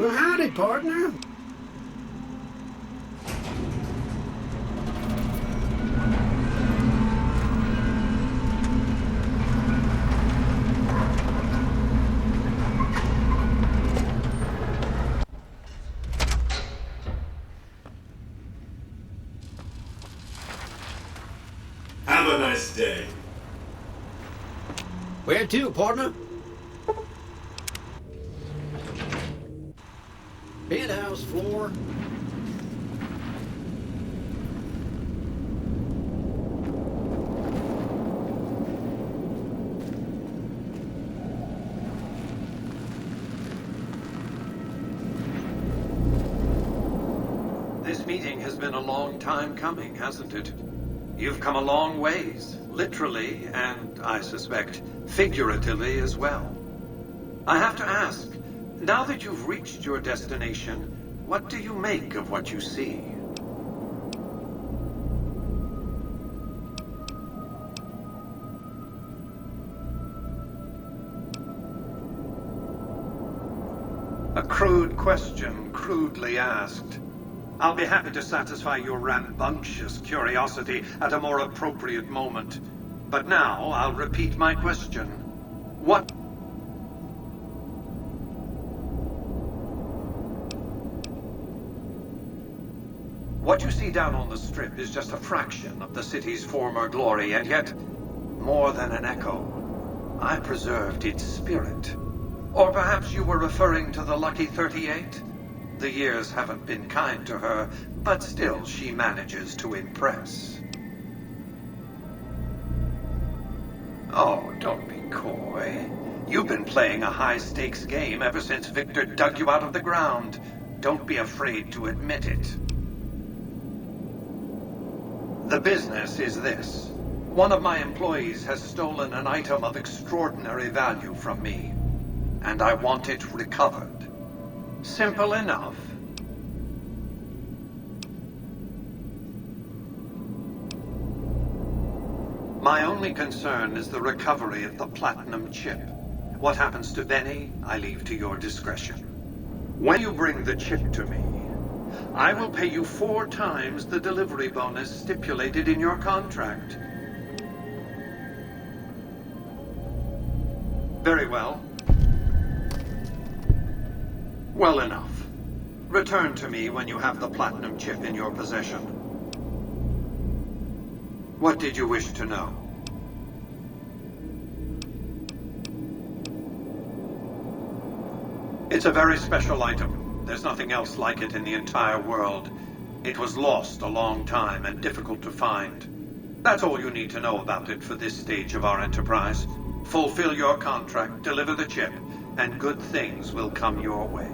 Well, howdy, partner. Have a nice day. Where to, partner? Penthouse floor. This meeting has been a long time coming, hasn't it? You've come a long ways, literally, and I suspect figuratively as well. I have to ask, now that you've reached your destination, what do you make of what you see? A crude question, crudely asked. I'll be happy to satisfy your rambunctious curiosity at a more appropriate moment. But now, I'll repeat my question. What... What you see down on the Strip is just a fraction of the city's former glory, and yet, more than an echo. I preserved its spirit. Or perhaps you were referring to the Lucky 38? The years haven't been kind to her, but still she manages to impress. Oh, don't be coy. You've been playing a high-stakes game ever since Victor dug you out of the ground. Don't be afraid to admit it. The business is this. One of my employees has stolen an item of extraordinary value from me, and I want it recovered. Simple enough. My only concern is the recovery of the platinum chip. What happens to Benny, I leave to your discretion. When you bring the chip to me, I will pay you 4 times the delivery bonus stipulated in your contract. Very well. Well enough. Return to me when you have the platinum chip in your possession. What did you wish to know? It's a very special item. There's nothing else like it in the entire world. It was lost a long time and difficult to find. That's all you need to know about it for this stage of our enterprise. Fulfill your contract, deliver the chip, and good things will come your way.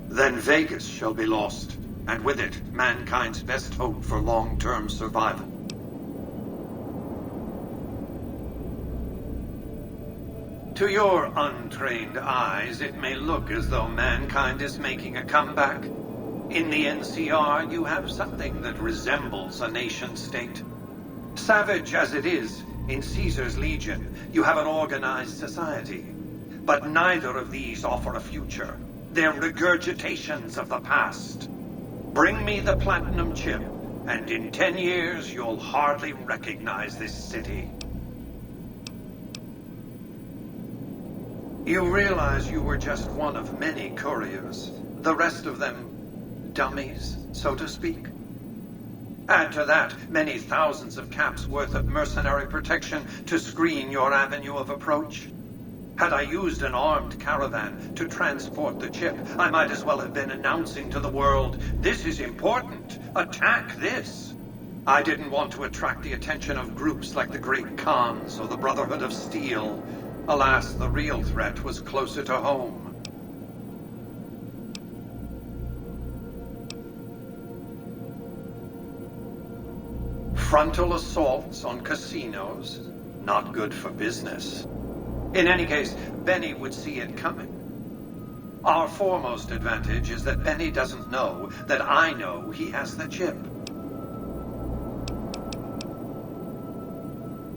Then Vegas shall be lost, and with it, mankind's best hope for long-term survival. To your untrained eyes, it may look as though mankind is making a comeback. In the NCR, you have something that resembles a nation-state. Savage as it is, in Caesar's Legion, you have an organized society. But neither of these offer a future. They're regurgitations of the past. Bring me the platinum chip, and in 10 years, you'll hardly recognize this city. You realize you were just one of many couriers. The rest of them, dummies, so to speak. Add to that many thousands of caps worth of mercenary protection to screen your avenue of approach. Had I used an armed caravan to transport the chip, I might as well have been announcing to the world, this is important, attack this. I didn't want to attract the attention of groups like the Great Khans or the Brotherhood of Steel. Alas, the real threat was closer to home. Frontal assaults on casinos, not good for business. In any case, Benny would see it coming. Our foremost advantage is that Benny doesn't know that I know he has the chip.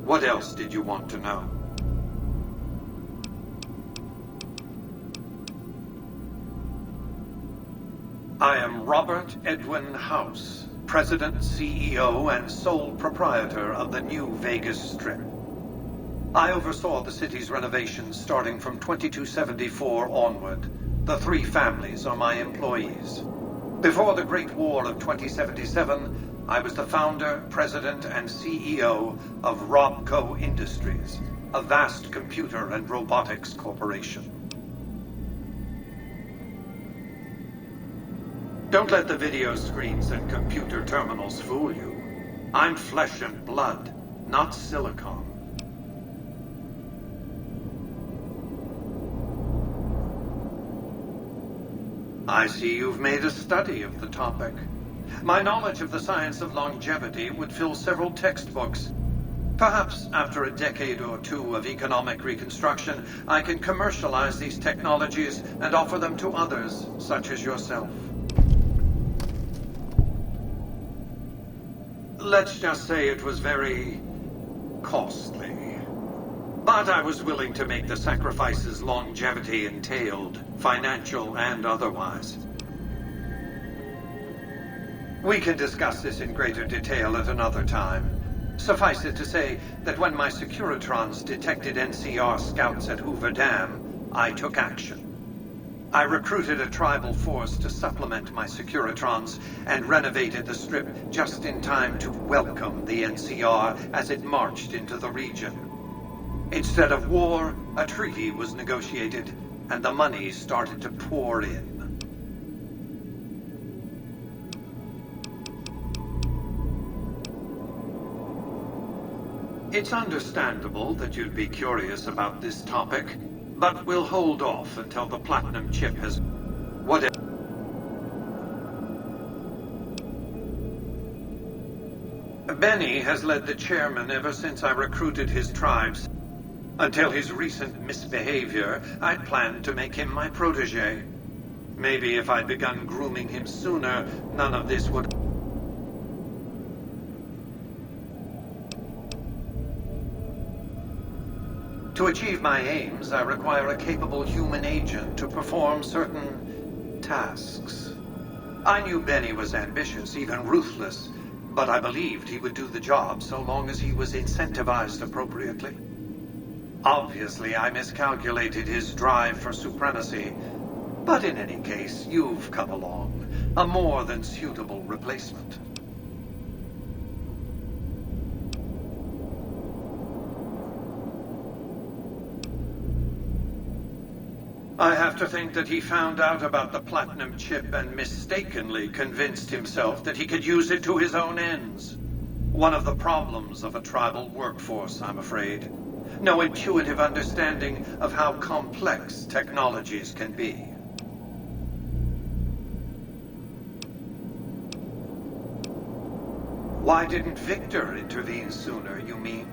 What else did you want to know? I am Robert Edwin House, President, CEO, and sole proprietor of the New Vegas Strip. I oversaw the city's renovations starting from 2274 onward. The three families are my employees. Before the Great War of 2077, I was the founder, president, and CEO of Robco Industries, a vast computer and robotics corporation. Don't let the video screens and computer terminals fool you. I'm flesh and blood, not silicon. I see you've made a study of the topic. My knowledge of the science of longevity would fill several textbooks. Perhaps after a decade or two of economic reconstruction, I can commercialize these technologies and offer them to others, such as yourself. Let's just say it was very costly. But I was willing to make the sacrifices longevity entailed, financial and otherwise. We can discuss this in greater detail at another time. Suffice it to say that when my Securitrons detected NCR scouts at Hoover Dam, I took action. I recruited a tribal force to supplement my Securitrons and renovated the Strip just in time to welcome the NCR as it marched into the region. Instead of war, a treaty was negotiated, and the money started to pour in. It's understandable that you'd be curious about this topic, but we'll hold off until the platinum chip has... whatever. Benny has led the chairman ever since I recruited his tribes. Until his recent misbehavior, I'd planned to make him my protege. Maybe if I'd begun grooming him sooner, none of this would... To achieve my aims, I require a capable human agent to perform certain tasks. I knew Benny was ambitious, even ruthless, but I believed he would do the job so long as he was incentivized appropriately. Obviously, I miscalculated his drive for supremacy, but in any case, you've come along, a more than suitable replacement. I have to think that he found out about the platinum chip and mistakenly convinced himself that he could use it to his own ends. One of the problems of a tribal workforce, I'm afraid. No intuitive understanding of how complex technologies can be. Why didn't Victor intervene sooner, you mean?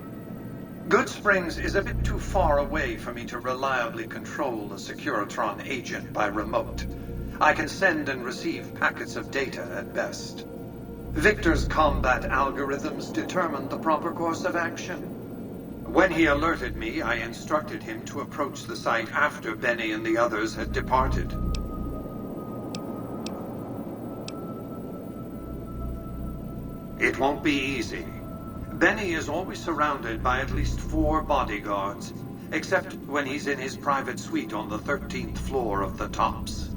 Goodsprings is a bit too far away for me to reliably control a Securitron agent by remote. I can send and receive packets of data at best. Victor's combat algorithms determined the proper course of action. When he alerted me, I instructed him to approach the site after Benny and the others had departed. It won't be easy. Benny is always surrounded by at least 4 bodyguards, except when he's in his private suite on the 13th floor of the Tops.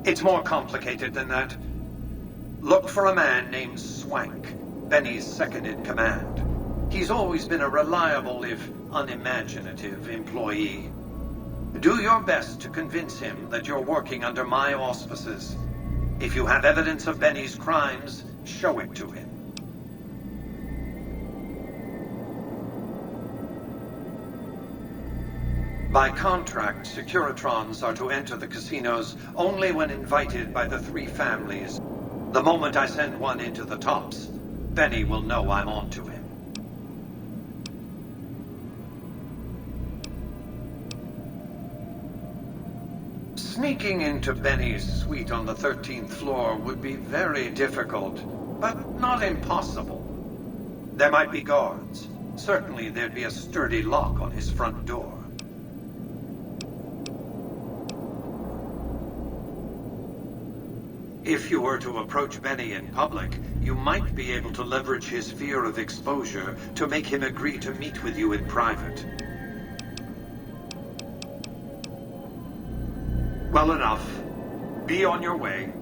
It's more complicated than that. Look for a man named Swank, Benny's second-in-command. He's always been a reliable, if unimaginative, employee. Do your best to convince him that you're working under my auspices. If you have evidence of Benny's crimes, show it to him. By contract, Securitrons are to enter the casinos only when invited by the 3 families. The moment I send one into the Tops, Benny will know I'm on to him. Sneaking into Benny's suite on the 13th floor would be very difficult, but not impossible. There might be guards. Certainly there'd be a sturdy lock on his front door. If you were to approach Benny in public, you might be able to leverage his fear of exposure to make him agree to meet with you in private. Well enough. Be on your way.